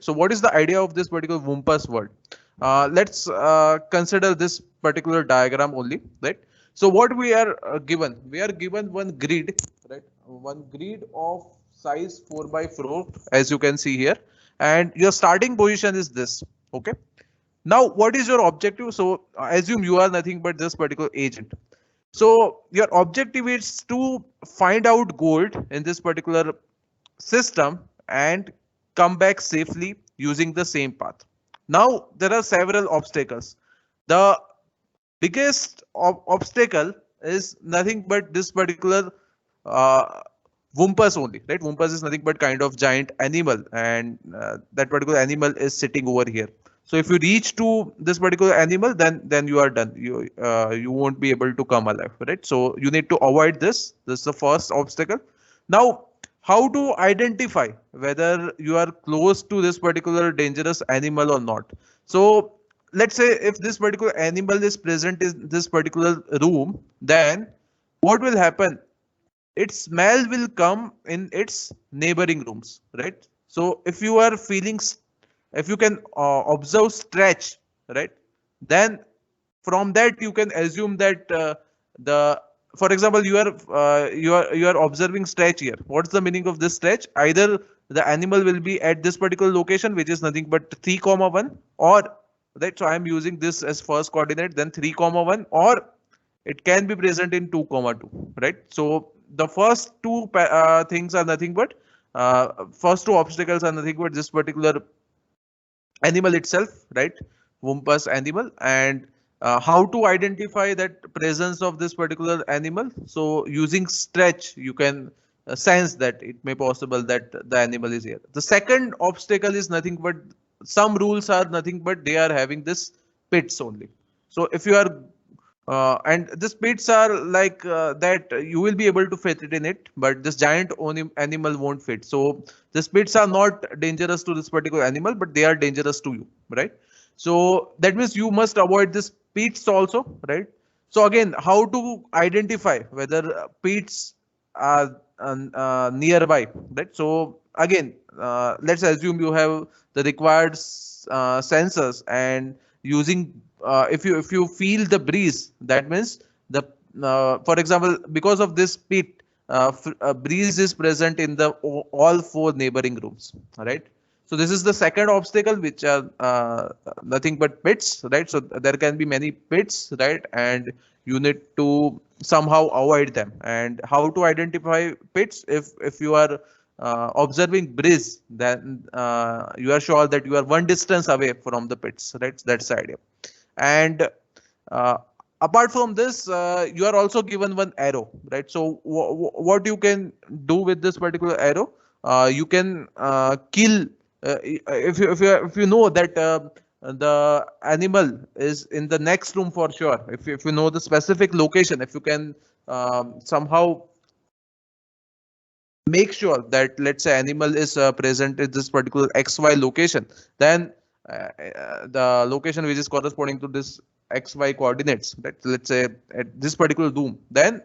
So what is the idea of this particular Wumpus world? Let's consider this particular diagram only, right? So what we are we are given one grid, right? One grid of size 4 by 4, as you can see here, and your starting position is this. Okay. Now, what is your objective? So assume you are nothing but this particular agent. So your objective is to find out gold in this particular system and come back safely using the same path. Now there are several obstacles. The biggest obstacle is nothing but this particular uh, Wumpus only, right? Wumpus is nothing but kind of giant animal, and that particular animal is sitting over here. So if you reach to this particular animal, then you are done. You won't be able to come alive, right? So you need to avoid this. This is the first obstacle. Now, how to identify whether you are close to this particular dangerous animal or not? So let's say if this particular animal is present in this particular room, then what will happen? Its smell will come in its neighboring rooms, right? So if you are feeling, if you can observe stretch, right, then from that you can assume that the, for example, you are observing stretch here. What's the meaning of this stretch? Either the animal will be at this particular location, which is nothing but 3 comma 1, or right, so I am using this as first coordinate, then 3 comma 1, or it can be present in 2 comma 2, right? So the first two things are nothing but first two obstacles are nothing but this particular animal itself, right? Wumpus animal. And how to identify that presence of this particular animal? So using stretch, you can sense that it may possible that the animal is here. The second obstacle is nothing but, some rules are nothing but they are having this pits only. So if you are and these pits are like that you will be able to fit it in it, but this giant animal won't fit. So the pits are not dangerous to this particular animal, but they are dangerous to you, right? So that means you must avoid this pits also, right? So again, how to identify whether pits are nearby, right? So again, let's assume you have the required sensors, and using if you feel the breeze, that means the for example, because of this pit, breeze is present in the all 4 neighboring rooms, right? So this is the second obstacle, which are nothing but pits, right? So there can be many pits, right? And you need to somehow avoid them. And how to identify pits? If you are observing breeze, then you are sure that you are one distance away from the pits, right? That's the idea. And uh, apart from this, you are also given one arrow, right? So what you can do with this particular arrow, you can kill if you know that the animal is in the next room for sure. If you know the specific location, if you can somehow make sure that, let's say, animal is present in this particular XY location, then the location which is corresponding to this XY coordinates, right? Let's say at this particular room, then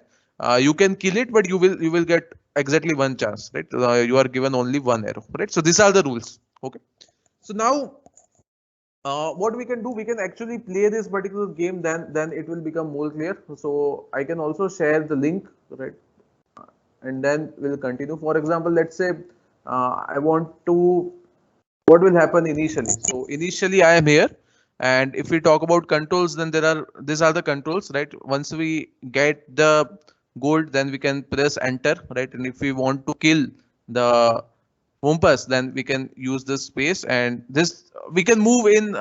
you can kill it, but you will get exactly one chance, right? You are given only one arrow, right? So these are the rules. Okay. So now what we can do, we can actually play this particular game, then it will become more clear. So I can also share the link, right? And then we'll continue. For example, let's say I want to, what will happen initially? So initially I am here, and if we talk about controls, then these are the controls, right? Once we get the gold, then we can press enter, right? And if we want to kill the Wumpus, then we can use this space, and this we can move in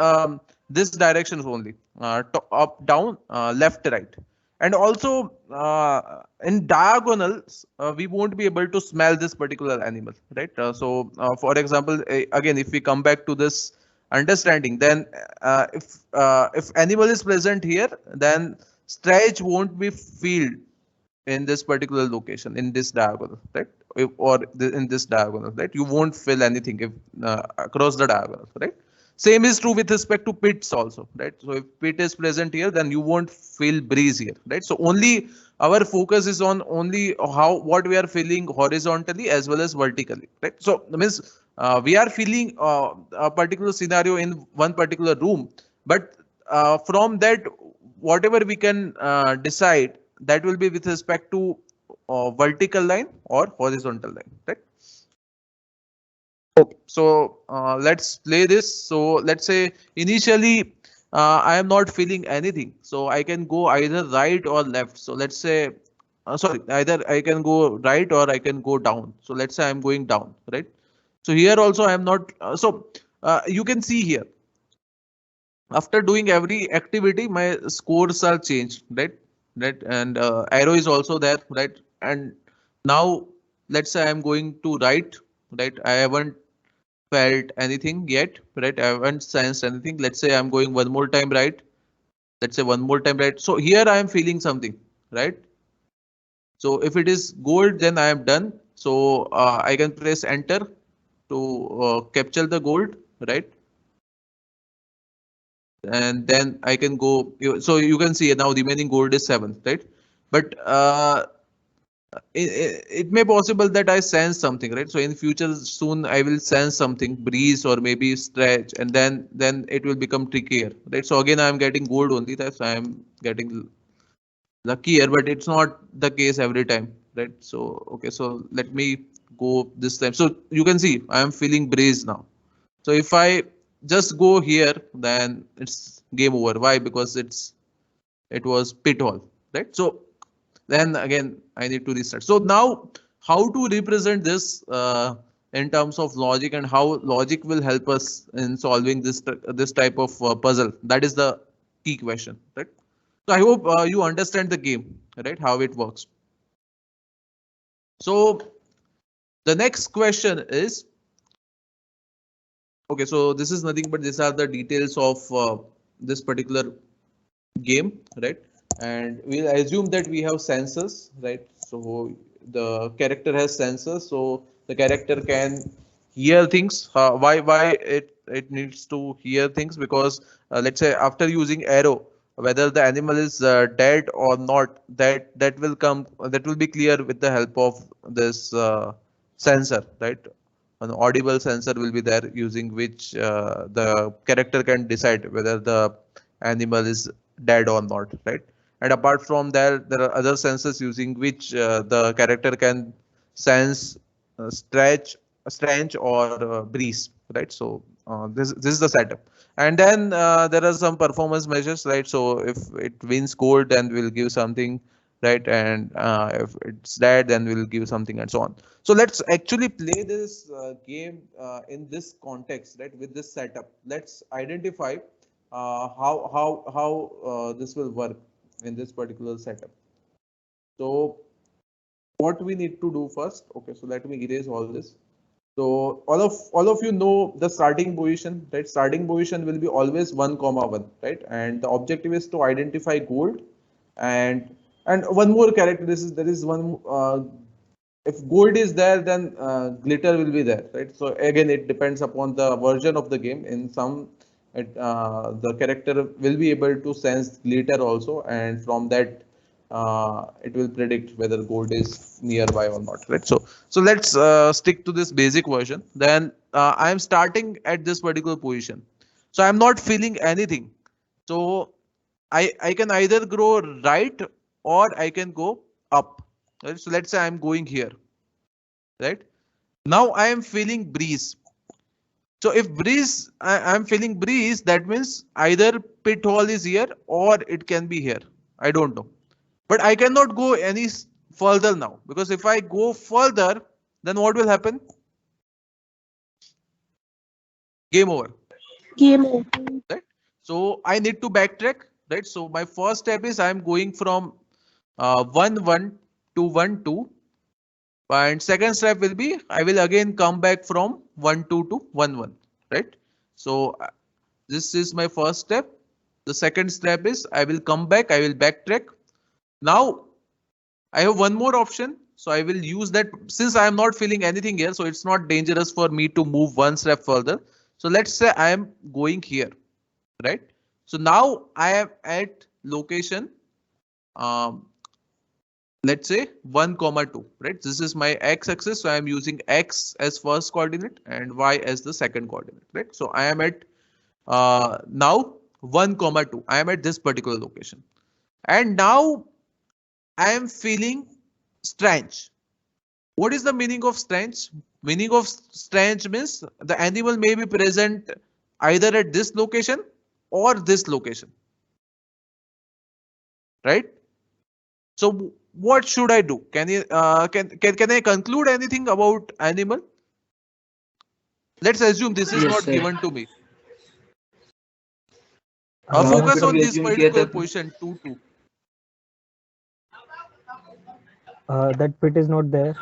this directions only, up, down, left, right. And also in diagonals, we won't be able to smell this particular animal, right? So for example, again, if we come back to this understanding, then if animal is present here, then stretch won't be filled in this particular location, in this diagonal, right? In this diagonal, right? You won't fill anything if across the diagonal, right? Same is true with respect to pits also, right? So if pit is present here, then you won't feel breeze here, right? So only our focus is on only how what we are feeling horizontally as well as vertically, right? So that means we are feeling a particular scenario in one particular room, but from that, whatever we can decide, that will be with respect to vertical line or horizontal line, right? Okay, so let's play this. So let's say initially I am not feeling anything, so I can go either right or left. So let's say, sorry, either I can go right or I can go down. So let's say I'm going down, right? So here also I am not. You can see here, after doing every activity, my scores are changed, right? Right, and arrow is also there, right? And now let's say I'm going to right, right? I haven't felt anything yet, right? I haven't sensed anything. Let's say I'm going one more time right. Let's say one more time right. So here I am feeling something, right? So if it is gold, then I am done. So I can press enter to capture the gold, right? And then I can go. So you can see now remaining gold is 7, right? But it may possible that I sense something, right? So in future soon I will sense something, breeze or maybe stretch, and then it will become trickier, right? So again I am getting gold only, that's why I am getting luckier, but it's not the case every time, right? So okay, so let me go this time. So you can see I am feeling breeze now. So if I just go here, then it's game over. Why? Because it was pit hole, right? So then again I need to restart. So now how to represent this in terms of logic, and how logic will help us in solving this type of puzzle? That is the key question, right? So I hope you understand the game, right? How it works. So the next question is, okay, so this is nothing but these are the details of this particular game, right? And we'll assume that we have sensors, right? So the character has sensors, so the character can hear things. Why it needs to hear things? Because let's say after using arrow, whether the animal is dead or not, that will be clear with the help of this sensor, right? An audible sensor will be there, using which the character can decide whether the animal is dead or not, right? And apart from that, there are other sensors using which the character can sense stench or breeze, right? So this is the setup. And then there are some performance measures, right? So if it wins gold, then we'll give something, right? And if it's dead, then we'll give something, and so on. So let's actually play this game in this context, right? With this setup, let's identify how this will work in this particular setup. So what we need to do first? Okay, so let me erase all this. So all of you know the starting position, right? Starting position will be always 1, 1, right? And the objective is to identify gold, and one more characteristic. There is one. If gold is there, then glitter will be there, right? So again, it depends upon the version of the game. In some, the character will be able to sense glitter also, and from that, it will predict whether gold is nearby or not, right? So let's stick to this basic version. Then I am starting at this particular position. So I'm not feeling anything. So I can either go right or I can go up. Right? So let's say I'm going here, right? Now I am feeling breeze. So if I'm feeling breeze, that means either pit hole is here or it can be here. I don't know. But I cannot go any further now, because if I go further, then what will happen? Game over. Game over. Right? So I need to backtrack, right? So my first step is I'm going from 1, 1 to 1, 2. And second step will be I will again come back from 1, 2 to 1, 1, right? So this is my first step. The second step is I will come back, I will backtrack. Now I have one more option. So I will use that, since I am not feeling anything here. So it's not dangerous for me to move one step further. So let's say I am going here, right? So now I am at location um, let's say 1, 2, right? This is my x-axis, so I am using x as first coordinate and y as the second coordinate, right? So I am at now 1, 2. I am at this particular location, and now I am feeling strange. What is the meaning of strange? Meaning of strange means the animal may be present either at this location or this location, right? So what should I do? Can you can I conclude anything about animal? Let's assume this is Yes, not sir. given to me. Now Focus should on we this assume here particular that position 2 2. That pit is not there.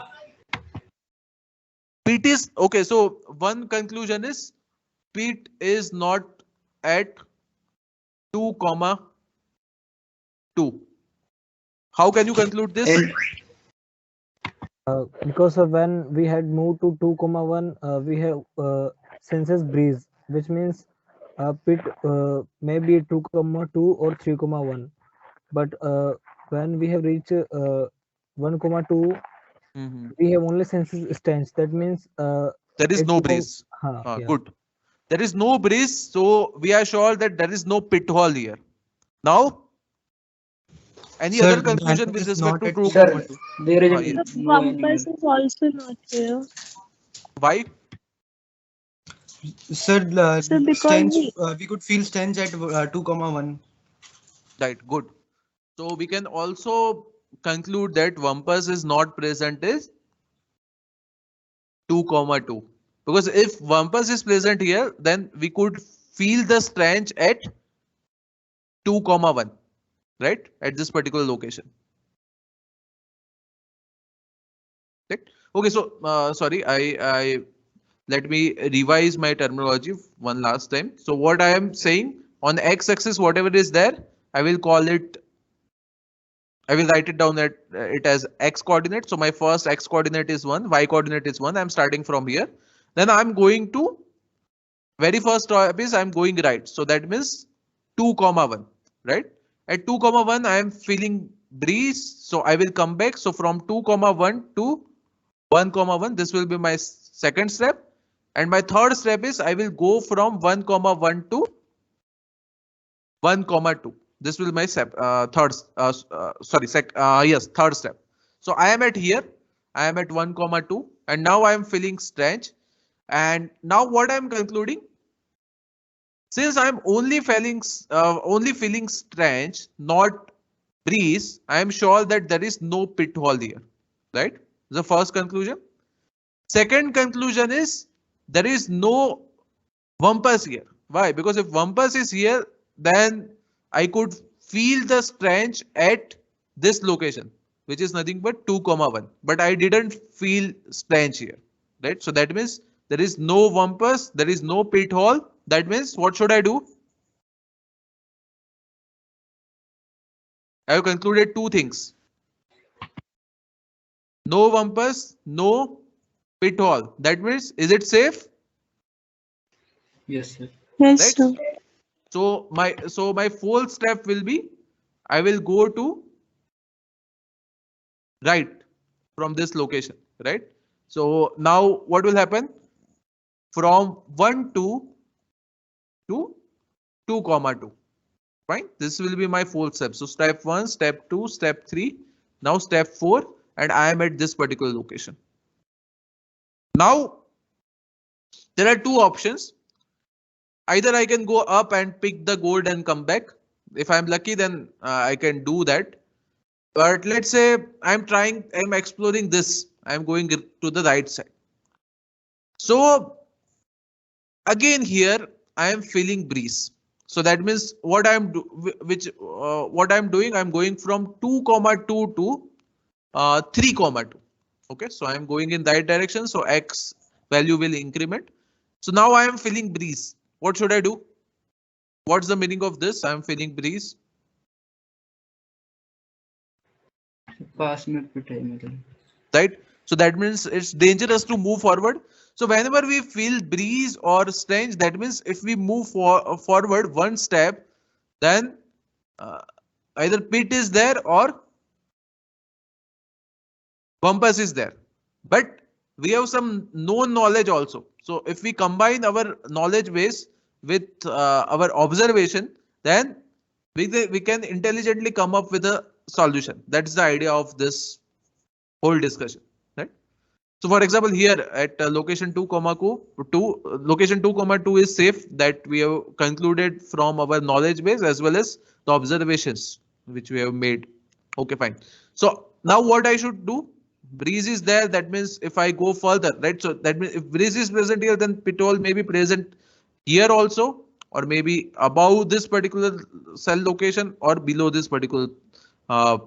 Pit is okay. So one conclusion is pit is not at 2 2. How can you conclude this? and Because when we had moved to 2, 1, we have census breeze, which means pit may be 2, 2 or 3, 1. But when we have reached 1, 2, Mhm. we have only census stench. That means There is it no belongs. breeze. Yeah. Good. There is no breeze, so we are sure that there is no pit hole here. Now, any Sir, other the conclusion animal with is respect not to at 2, sir, 2? there is Yeah. The no animal. Wumpus is also not here. Why? sir. So because Stench. We could feel stench at 2, 1. Right. Good. So we can also conclude that Wumpus is not present is 2, 2. Because if Wumpus is present here, then we could feel the stench at 2, 1, right? At this particular location. Right? Okay, so sorry, I let me revise my terminology one last time. So what I am saying on the x-axis, whatever is there, I will call it. I will write it down at it as x coordinate. So my first x coordinate is 1, y coordinate is 1. I'm starting from here. Then I'm going to very first step is I'm going right. So that means 2, 1, right? At 2, 1, I am feeling breeze. So I will come back. So from 2, 1 to 1, 1. This will be my second step. And my third step is I will go from 1, 1 to 1, 2. This will be my third, sorry, yes, third step. So I am at here. I am at 1, 2. And now I am feeling strange. And now what I am concluding, since I'm only feeling strange, not breeze, I am sure that there is no pit hole here, right? The first conclusion. Second conclusion is there is no Wumpus here. Why? Because if Wumpus is here, then I could feel the stench at this location, which is nothing but 2, 1. But I didn't feel stench here, right? So that means there is no Wumpus, there is no pit hole. That means what should I do? I have concluded two things. No Wumpus, no pit hole. That means is it safe? Yes, sir. yes, Right? sir. So my fourth step will be I will go to right from this location, right? So now what will happen? From 1 to 2, 2. Fine. This will be my fourth step. So step 1, step 2, step 3, now step 4, and I am at this particular location. Now there are two options. Either I can go up and pick the gold and come back. If I'm lucky, then I can do that. But let's say I'm exploring this. I'm going to the right side. So again here I am feeling breeze. So that means what what I'm doing, I'm going from 2, 2 to 3, 2. Okay, so I'm going in that direction. So x value will increment. So now I am feeling breeze. What should I do? What's the meaning of this? I'm feeling breeze. पास में पिट है मतलब. Right? So that means it's dangerous to move forward. So whenever we feel breeze or stench, that means if we move forward one step, then either pit is there or Wumpus is there, but we have some known knowledge also. So if we combine our knowledge base with our observation, then we can intelligently come up with a solution. That's the idea of this whole discussion, right? So for example, here at location 2 comma 2, location 2 comma 2 is safe, that we have concluded from our knowledge base as well as the observations which we have made. Okay, fine. So now what I should do? Breeze is there. That means if I go further, right? So that means if breeze is present here, then pitol may be present here also, or maybe above this particular cell location or below this particular uh,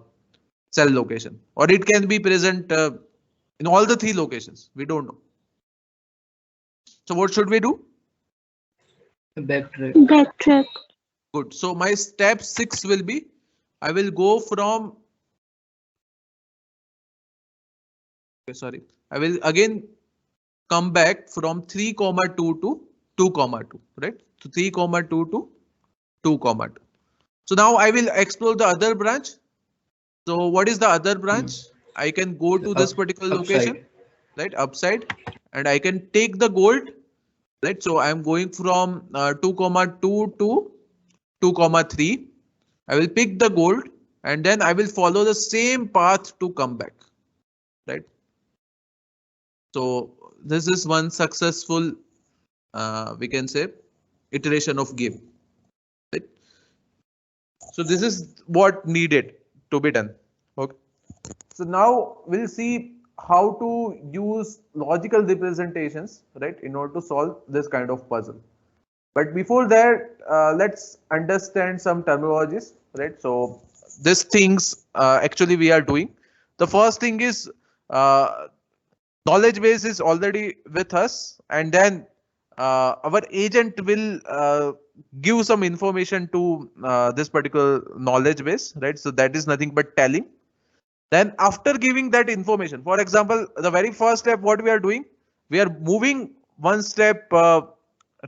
cell location, or it can be present in all the three locations. We don't know. So what should we do? Backtrack. Backtrack. Good. So my step 6 will be, I will go from, sorry, I will again come back from 3 comma 2 to 2 comma 2, right? So 3 comma 2 to 2 comma 2. So now I will explore the other branch. So what is the other branch? I can go to this particular location, right? Upside, and I can take the gold, right? So I am going from 2 comma 2 to 2 comma 3. I will pick the gold and then I will follow the same path to come back, right? So this is one successful, we can say, iteration of game, right? So this is what needed to be done. Okay. So now we'll see how to use logical representations, right, in order to solve this kind of puzzle. But before that, let's understand some terminologies, right? So these things actually we are doing. The first thing is knowledge base is already with us, and then our agent will give some information to this particular knowledge base, right? So that is nothing but telling. Then after giving that information, for example, the very first step, what we are doing, we are moving one step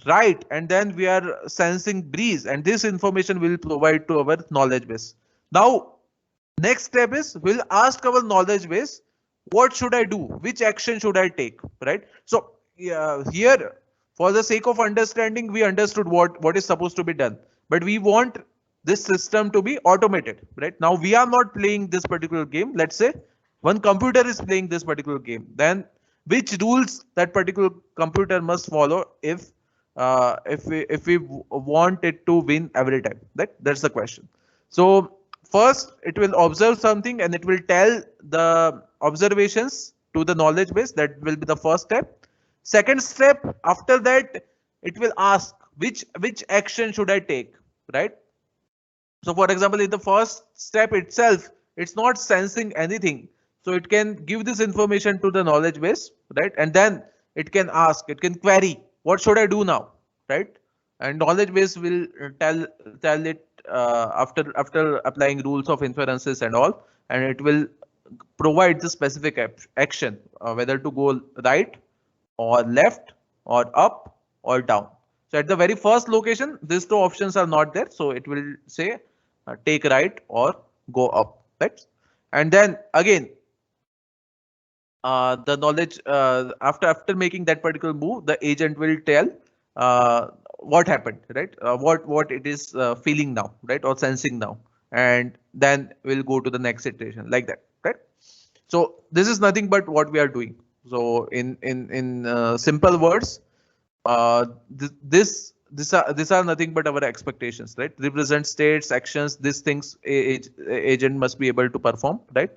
right, and then we are sensing breeze, and this information will provide to our knowledge base. Now, next step is we'll ask our knowledge base, what should I do? Which action should I take? Right? So here, for the sake of understanding, we understood what is supposed to be done, but we want this system to be automated. Right? Now we are not playing this particular game. Let's say one computer is playing this particular game. Then which rules that particular computer must follow if we want it to win every time? That's the question. So first, it will observe something and it will tell the observations to the knowledge base. That will be the first step. Second step, after that, it will ask which action should I take, right? So for example, in the first step itself, it's not sensing anything. So it can give this information to the knowledge base, right? And then it can ask, it can query, what should I do now, right? And knowledge base will tell it after applying rules of inferences and all, and it will provide the specific action, whether to go right or left or up or down. So at the very first location, these two options are not there. So it will say take right or go up, right? And then again, the knowledge after making that particular move, the agent will tell what happened, right? What it is feeling now, right, or sensing now, and then we'll go to the next iteration like that, right? So this is nothing but what we are doing. So in simple words, these are nothing but our expectations, right? Represent states, actions, these things agent must be able to perform, right?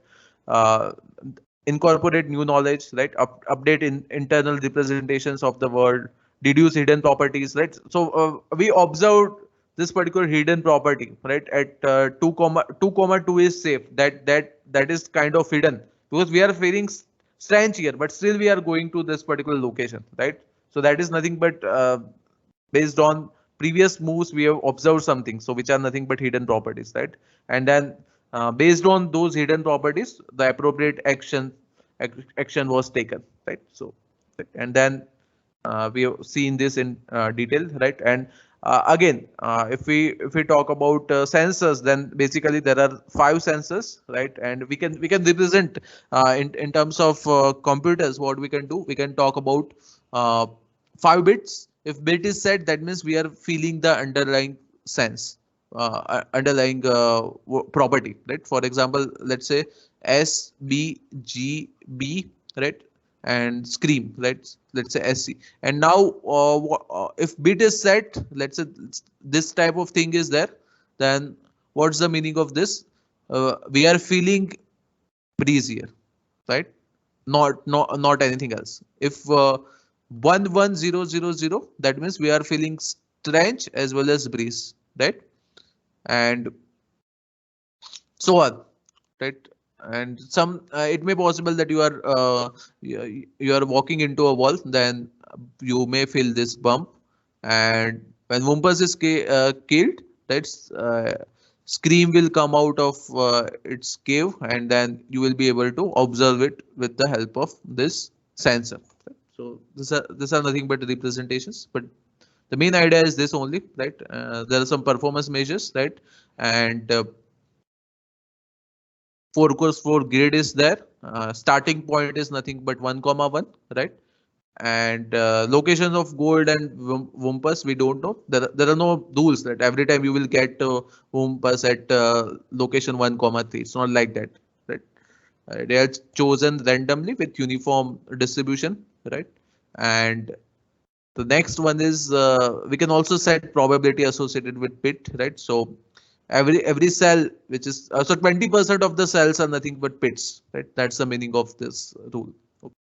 Incorporate new knowledge, right? Update in internal representations of the world, deduce hidden properties, right? So we observed this particular hidden property, right? At 2 comma 2 is safe. That is kind of hidden because we are feeling stench here, but still we are going to this particular location, right? So that is nothing but based on previous moves we have observed something, so which are nothing but hidden properties, right? And then based on those hidden properties, the appropriate action was taken, right? So and then we have seen this in detail, right? And Again, if we talk about sensors, then basically there are 5 sensors, right? And we can represent in terms of computers. What we can do, we can talk about 5 bits. If bit is set, that means we are feeling the underlying sense, underlying property, right? For example, let's say S B G B, right? And scream, let's say SC. And now if bit is set, let's say this type of thing is there, then what's the meaning of this? We are feeling breeze here, right? Not anything else. If 11000, that means we are feeling stench as well as breeze, right? And so on, right? And some it may possible that you are walking into a wall, then you may feel this bump. And when Wumpus is killed, right, scream will come out of its cave, and then you will be able to observe it with the help of this sensor. So these are nothing but representations, but the main idea is this only, right? There are some performance measures, right? And 4 grid is there. Starting point is nothing but 1, 1, right? And locations of gold and Wumpus, we don't know. There are no rules that every time you will get Wumpus at location 1, 3. It's not like that, right? They are chosen randomly with uniform distribution, right? And the next one is we can also set probability associated with bit, right? So every cell which is so 20% of the cells are nothing but pits, right? That's the meaning of this rule. Okay.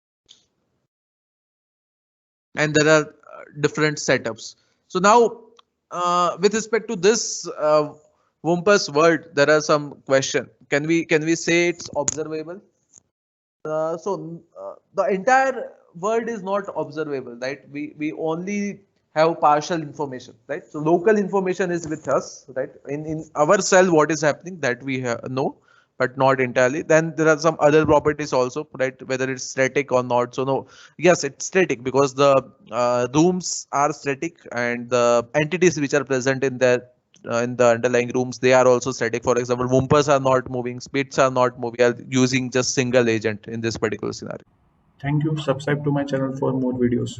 And there are different setups. So now with respect to this Wumpus world, there are some question. Can we say it's observable? The entire world is not observable, right? We only have partial information, right? So local information is with us, right? In our cell, what is happening, that we know, but not entirely. Then there are some other properties also, right? Whether it's static or not. So no, yes, it's static because the rooms are static, and the entities which are present in the underlying rooms, they are also static. For example, Wumpers are not moving, spits are not moving. We are using just single agent in this particular scenario. Thank you. Subscribe to my channel for more videos.